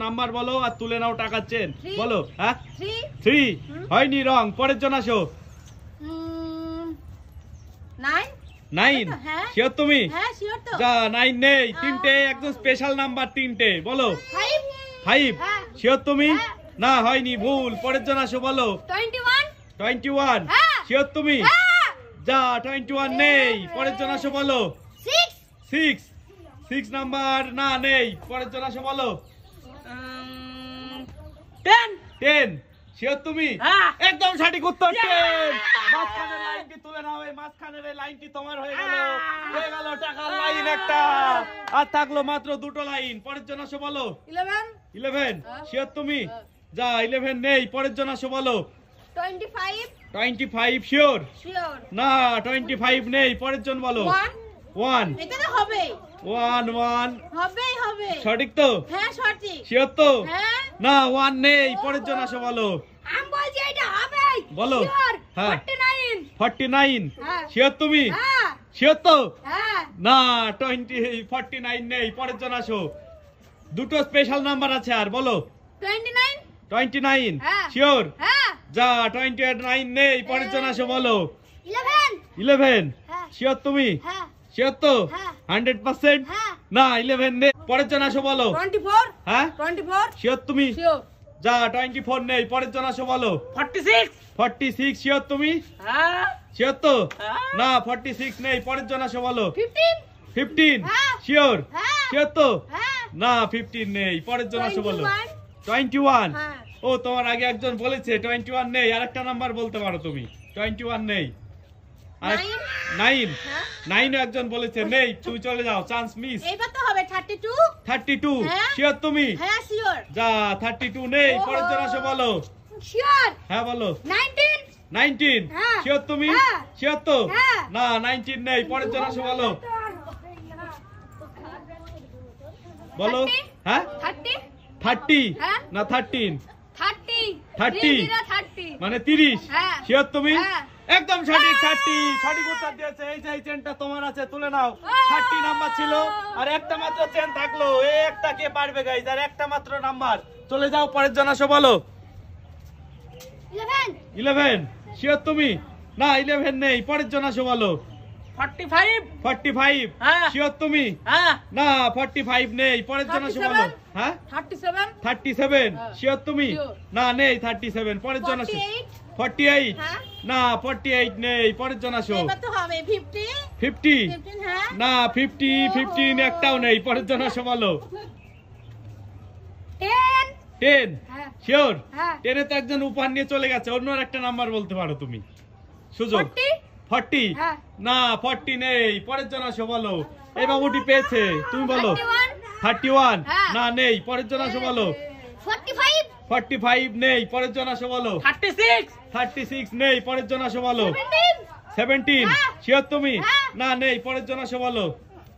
Number বলো আর তুলে নাও টাকার চেন বলো। হ্যাঁ 3 হয়নি, রং। পরের জন আসো। 9 শিওর তুমি? যা 9 নেই, তিনটে একদম স্পেশাল নাম্বার, তিনটে বলো। 5 শিওর তুমি? না হয়নি, ভুল। পরের জন আসো বলো। 21 শিওর তুমি? যা 21 নেই। পরের জন আসো বলো। 6 নাম্বার না নেই। পরের জন আসো বলো। 10 শিওর তুমি? একদম সঠিক উত্তর 10। মাঝখানের লাইনটি তুলে নাও, এই মাঝখানের এই লাইনটি তোমার হয়ে গেল টাকার লাইন একটা। আর থাকলো মাত্র দুটো লাইন। পরের জন আসো বলো। 11 শিওর তুমি? যা 11 নেই। পরের জন আসো বলো। 25 শিওর? না 25 নেই। পরের জন বলো। 1 সঠিক তো? শিওর তো? না 1 নেই। পরের জন আসো বলো। বলো। 49 শিওর তুমি? শিওর তো? না 49 নেই। পরের জন আসো। দুটো স্পেশাল নাম্বার আছে আর বলো। 29 শিওর? যা 29 নেই। পরের জন আসো বলো। 11 শিওর তুমি? শিওর তো? 100%? না 11 নেই। পরের জন আসো বলো। 24 শিওর তুমি? যা 24 নেই। পরের জন আসো বলো। 46 শিওর তুমি? শিওর তো? না 46 নেই। পরের জন আসো বলো। 15 শিওর? শিওর তো? না 15 নেই। পরের জন আসো বলো। 21 ও তোমার আগে একজন বলেছে 21 নেই। আরেকটা নাম্বার বলতে পারো তুমি। 21 নেই। 9 একজন বলেছে নেই। তুই চলে যাও, চান্স মিস। 32 শিওর তুমি? যা 32 নেই। পরের জন আসো বলো। হ্যাঁ বলো। 19 শিওর তুমি? শিওর তো? না 19 নেই। পরের জন আসো বলো। বলো। হ্যাঁ 30 না 13? 30 মানে 30 শিওর তুমি? একদম সঠিক 30 সঠিক উত্তর দিয়েছে। এই যে চেনটা তোমার আছে, তুলে নাও। 30 নাম্বার ছিল আর একটা মাত্র চেন থাকলো। এই একটা কে পারবে গাইস? আর একটা মাত্র নাম্বার। চলে যাও, পরের জন আসো বলো। 11 শিওর তুমি? না 11 নেই। পরের জন আসো বলো। 45 শিওর তুমি? না 45 নেই। পরের জন আসো বলো। হ্যাঁ 37 শিওর তুমি? না নেই 37। পরের জন আসো। 48 না 48 নেই। পরের জন আসো। 50 না 15 একটাও নেই। পরের জন আসো বলো। 10 শিওর? 10 তো একজন উপহার নিয়ে চলে গেছে। অন্য একটা নাম্বার বলতে পারো তুমি, সুযোগ। 40 না 40 নেই। পরের জন আসো বলো। এই বাবুটি পেয়েছে, তুমি বলো। 31 না নেই। পরের জন আসো বলো। 45 নেই। পরের জন আসো বলো। 36 নেই। পরের জন আসো বলো। 17 শিওর তুমি? না নেই। পরের জন আসো বলো।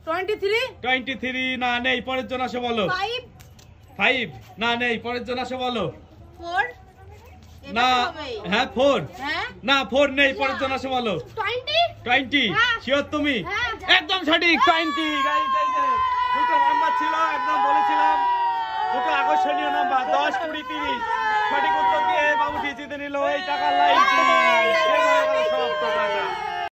23 না নেই। পরের জন আসো বলো। 5 না নেই। পরের জন আসো বলো। 4 না হ্যাঁ 4 না 4 নেই। পরের জন আসো বলো। 20 শিওর তুমি? একদম সঠিক 20 গাইস। এই যে দুটো নাম্বার ছিল, একদম বলেছিলাম দুটো আকর্ষণীয় নাম্বার 10 20 30 সঠিক উত্তর দিয়ে বাবুটি জিতে নিল এই টাকার লাইনটি।